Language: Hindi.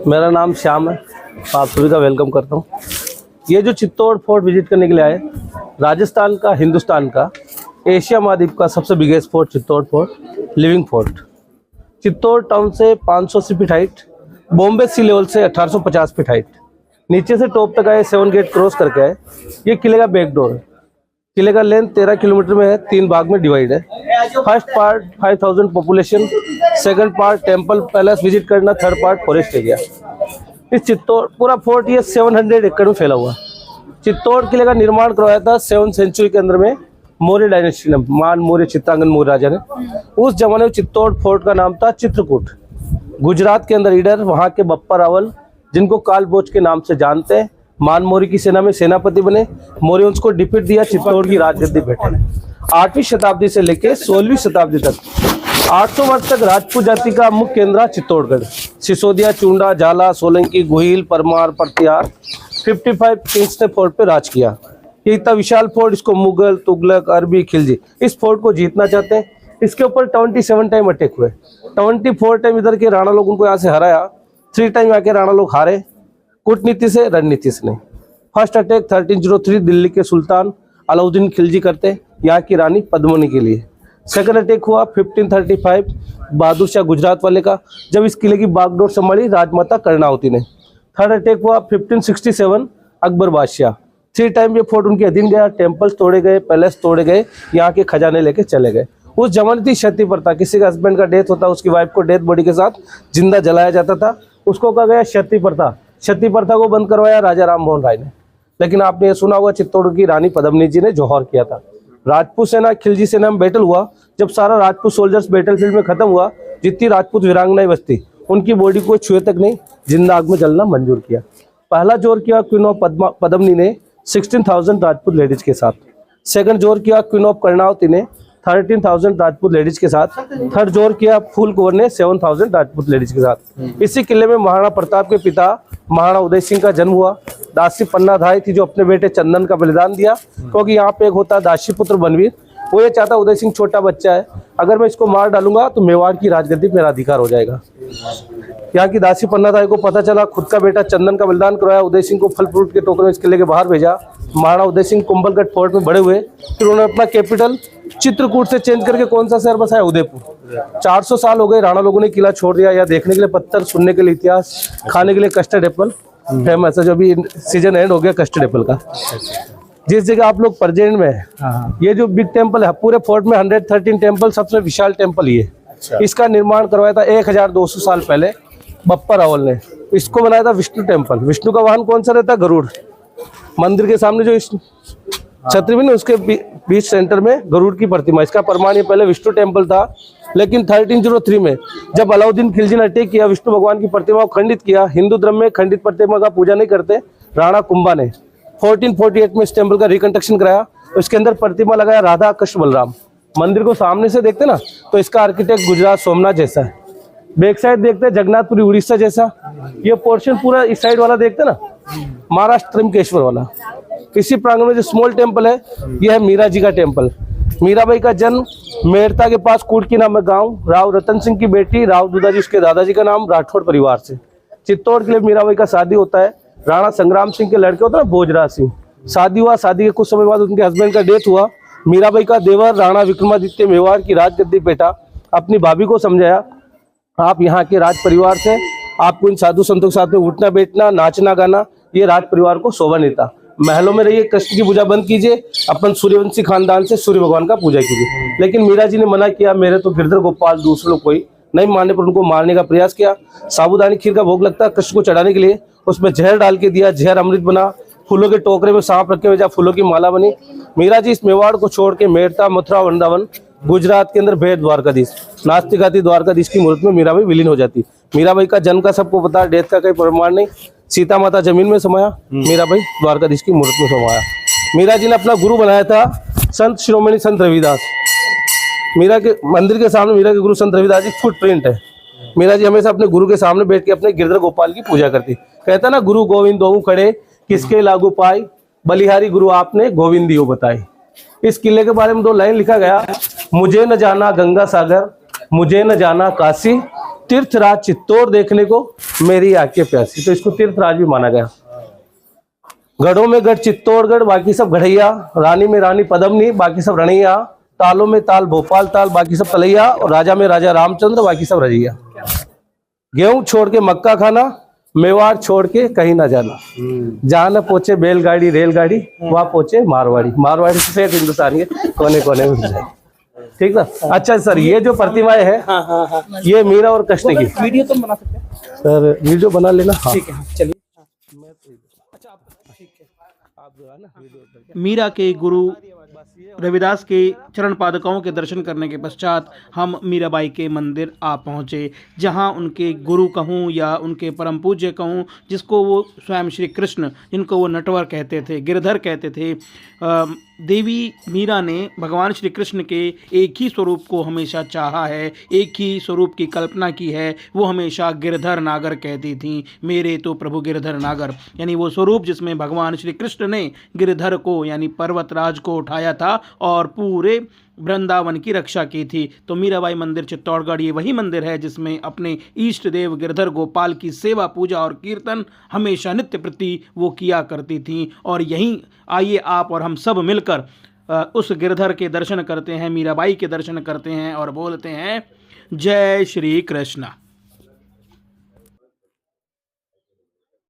मेरा नाम श्याम है, आप सभी का वेलकम करता हूँ। ये जो चित्तौड़ फोर्ट विजिट करने के लिए आए, राजस्थान का, हिंदुस्तान का, एशिया महाद्वीप का सबसे biggest fort Chittor fort, living fort. Chittor town से 580 फीट हाइट, बॉम्बे सी लेवल से 1850 फीट हाइट, नीचे से टॉप तक आए, 7 गेट क्रॉस करके आए। ये किले का बैक डोर है। किले का लेंथ 13 किलोमीटर में है, 3 भाग में डिवाइड है। First part 5000 population, second part temple palace visit करना, थर्ड पार्ट फॉरेस्ट एरिया। इस चित्तौड़ पूरा फोर्ट ये 700 एकड़ में फैला हुआ। चित्तौड़ किले का निर्माण करवाया था 7वीं सेंचुरी के अंदर में मौर्य डायनेस्टी ने, मान मौर्य चित्रांगन मौर्य राजा ने। उस जमाने में चित्तौड़ फोर्ट का नाम था चित्रकूट। गुजरात के अंदर लीडर वहाँ के बप्पा रावल, जिनको कालभोज के नाम से जानते हैं, मान मौर्य की सेना में सेनापति बने। मौर्य उसको डिफीट दिया, चित्तौड़ की राजगद्दी बैठे। 8वीं शताब्दी से लेकर 16वीं शताब्दी तक 800 वर्ष तक राजपूत जाति का मुख्य केंद्र चित्तौड़गढ़। सिसोदिया, चुंडा, झाला, सोलंकी, गोहिल, परमार, परतियार 55 किंग्स ने फोर्ट पे राज किया। ये इतना विशाल फोर्ट, इसको मुगल, तुगलक, अरबी, खिलजी इस फोर्ट को जीतना चाहते हैं। इसके ऊपर 27 टाइम अटैक हुए। 24 टाइम इधर के राणा लोग उनको यहाँ से हराया। 3 टाइम आके राणा लोग हारे, कूटनीति से, रणनीति से नहीं। फर्स्ट अटैक 1303 दिल्ली के सुल्तान अलाउद्दीन खिलजी करते यहाँ की रानी पद्मिनी के लिए। सेकंड अटैक हुआ 1535 बहादुर शाह गुजरात वाले का, जब इस किले की बागडोर संभाली राजमाता कर्णावती ने। थर्ड अटैक हुआ 1567 अकबर बादशाह। 3 टाइम ये फोर्ट उनके अधीन गया। टेम्पल्स तोड़े गए, पैलेस तोड़े गए, यहाँ के खजाने लेके चले गए। उस जमाने थी क्षति प्रथा, किसी का हस्बैंड का डेथ होता, उसकी वाइफ को डेथ बॉडी के साथ जिंदा जलाया जाता था, उसको कहा गया क्षति प्रथा। क्षति प्रथा को बंद करवाया राजा राम मोहन राय ने। लेकिन आपने ये सुना होगा चित्तौड़ की रानी पद्मिनी जी ने जौहर किया था। राजपूत सेना खिलजी सेना में बैटल हुआ। जब सारा राजपूत सोल्जर्स बैटलफील्ड में खत्म हुआ, जितनी राजपूत वीरांगनाएं बचती उनकी बॉडी को छुए तक नहीं, जिंदा आग में जलना मंजूर किया। पहला जोर किया क्वीन ऑफ पद्मिनी ने 16,000 राजपूत लेडीज के साथ। सेकंड जोर किया क्वीन ऑफ कर्णावती ने 13,000 राजपूत लेडीज के साथ। थर्ड जोर किया फूल कुंवर ने 7,000 राजपूत लेडीज के साथ। इसी किले में महाराणा प्रताप के पिता महाराणा उदय सिंह का जन्म हुआ। दासी पन्ना धाई थी जो अपने बेटे चंदन का बलिदान दिया, क्योंकि यहाँ पे एक होता दासी पुत्र बनवीर। वो ये चाहता उदय सिंह छोटा बच्चा है, अगर मैं इसको मार डालूंगा तो मेवाड़ की राजगद्दी मेरा अधिकार हो जाएगा। यहाँ की दासी पन्ना धाई को पता चला, खुद का बेटा चंदन का बलिदान करवाया। उदय सिंह को फल फ्रूट के टोकरे में इस किले के बाहर भेजा। महाराणा उदय सिंह कुंभलगढ़ फोर्ट में बड़े हुए। फिर उन्होंने अपना कैपिटल चित्रकूट से चेंज करके कौन सा शहर बसाया? उदयपुर। 400 साल हो गए राणा लोगों ने किला छोड़ दिया। या देखने के लिए पत्थर, सुनने के लिए इतिहास, खाने के लिए कस्टर्ड एप्पल फेमस है, जो भी सीजन एंड हो गया कस्टर्ड एप्पल का। जिस जगह आप लोग प्रेजेंट में है, ये जो बिग टेम्पल है पूरे फोर्ट में 113 टेम्पल, सबसे विशाल टेम्पल ये। इसका निर्माण करवाया था 1200 साल पहले बप्पा रावल ने। इसको बनाया था विष्णु टेम्पल। विष्णु का वाहन कौन सा रहता है? गरुड़। मंदिर के सामने जो छतरी में उसके बीच सेंटर में गरुड़ की प्रतिमा। इसका प्रमाण ये पहले विष्णु टेम्पल था, लेकिन 1303 में जब अलाउद्दीन खिलजी ने अटैक किया, विष्णु भगवान की प्रतिमा को खंडित किया। हिंदू धर्म में खंडित प्रतिमा का पूजा नहीं करते। राणा कुंभा ने 1448 में इस टेम्पल का रिकंस्ट्रक्शन कराया। उसके अंदर प्रतिमा लगाया राधा कृष्ण बलराम। मंदिर को सामने से देखते ना तो इसका आर्किटेक्ट गुजरात सोमनाथ जैसा है। बैक साइड देखते जगन्नाथपुरी उड़ीसा जैसा। ये पोर्शन पूरा इस साइड वाला देखते ना महाराष्ट्र त्रिमकेश्वर वाला। इसी प्रांगण में जो स्मॉल टेम्पल है, यह है मीरा जी का टेम्पल। मीराबाई का जन्म मेड़ता के पास कुड़की नाम गांव, राव रतन सिंह की बेटी राव दुदाजी, उसके दादाजी का नाम राठौड़ परिवार से। चित्तौड़ के लिए मीराबाई का शादी होता है। राणा संग्राम सिंह के लड़के होते ना भोजराज सिंह, शादी हुआ। शादी के कुछ समय बाद उनके हस्बैंड का डेथ हुआ। मीराबाई का देवर राणा विक्रमादित्य मेवाड़ की राजगद्दी बेटा अपनी भाभी को समझाया, आप यहाँ के राज परिवार से, आपको इन साधु संतों के साथ में उठना बैठना, नाचना गाना, ये राज परिवार को शोभा नहीं था। महलों में रहिए, कृष्ण की पूजा बंद कीजिए, अपन सूर्यवंशी खानदान से सूर्य भगवान का पूजा कीजिए। लेकिन मीरा जी ने मना किया, मेरे तो गिरधर गोपाल, दूसरों कोई नहीं मानने पर उनको मारने का प्रयास किया। साबूदानी खीर का भोग लगता है कृष्ण को चढ़ाने के लिए, उसमें जहर डाल के दिया। जहर अमृत बना। फूलों के टोकरे में सांप रखे हुए, जहाँ फूलों की माला बनी। मीरा जी इस मेवाड़ को छोड़ के मेड़ता, मथुरा, वृंदावन, गुजरात के अंदर भेद द्वारकाधीश, नाचती गाती द्वारकाधीश की मूर्ति में मीराबाई विलीन हो जाती। मीराबाई का जन्म का सबको पता, डेथ का कोई प्रमाण नहीं। सीता माता जमीन में समाया, मीराबाई द्वारकाधीश की मूर्ति में समाया। मीरा जी ने अपना गुरु बनाया था संत शिरोमणि संत रविदास। मीरा के मंदिर के सामने मीरा के गुरु संत रविदास जी फुटप्रिंट है। मीरा जी हमेशा अपने गुरु के सामने बैठ के अपने गिरधर गोपाल की पूजा करती। कहता ना, गुरु गोविंद दोऊ खड़े, किसके लागू पाई, बलिहारी गुरु आपने गोविंदियो बताई। इस किले के बारे में 2 लाइन लिखा गया, मुझे न जाना गंगा सागर, मुझे न जाना काशी, तीर्थराज चित्तौड़ देखने को मेरी आंखें प्यासी, तो इसको तीर्थराज भी माना गया। गढ़ों में गढ़ चित्तौड़गढ़, बाकी सब गढ़ैया। रानी में रानी पद्मनी, बाकी सब रणैया। तालों में ताल भोपाल ताल, बाकी सब तलैया। और राजा में राजा रामचंद्र, बाकी सब रजैया। गेहूं छोड़ के मक्का खाना, मेवाड़ छोड़ के कहीं ना जाना। जहाँ न पहुंचे बैलगाड़ी रेलगाड़ी, वहां पहुंचे मारवाड़ी। मारवाड़ी से एक हिंदुस्तान के कोने कोने में जाए। ठीक ना। अच्छा सर, ये जो प्रतिमाएं हैं, ये मीरा और कृष्ण की। वीडियो तो बना सकते हैं सर वीडियो बना लेना। हाँ। ठीक है, चलिए। मीरा के गुरु रविदास के चरण पादुकाओं के दर्शन करने के पश्चात हम मीराबाई के मंदिर आ पहुँचे, जहाँ उनके गुरु कहूँ या उनके परम पूज्य कहूँ, जिसको वो स्वयं श्री कृष्ण, जिनको वो नटवर कहते थे, गिरधर कहते थे, देवी मीरा ने भगवान श्री कृष्ण के एक ही स्वरूप को हमेशा चाहा है, एक ही स्वरूप की कल्पना की है। वो हमेशा गिरधर नागर कहती थीं, मेरे तो प्रभु गिरधर नागर, यानी वो स्वरूप जिसमें भगवान श्री कृष्ण ने गिरधर को यानी पर्वतराज को उठाया था और पूरे वृंदावन की रक्षा की थी। तो मीराबाई मंदिर चित्तौड़गढ़ ये वही मंदिर है जिसमें अपने इष्ट देव गिरधर गोपाल की सेवा पूजा और कीर्तन हमेशा नित्य प्रति वो किया करती थीं। और यहीं आइए आप और हम सब मिलकर उस गिरधर के दर्शन करते हैं, मीराबाई के दर्शन करते हैं और बोलते हैं जय श्री कृष्ण।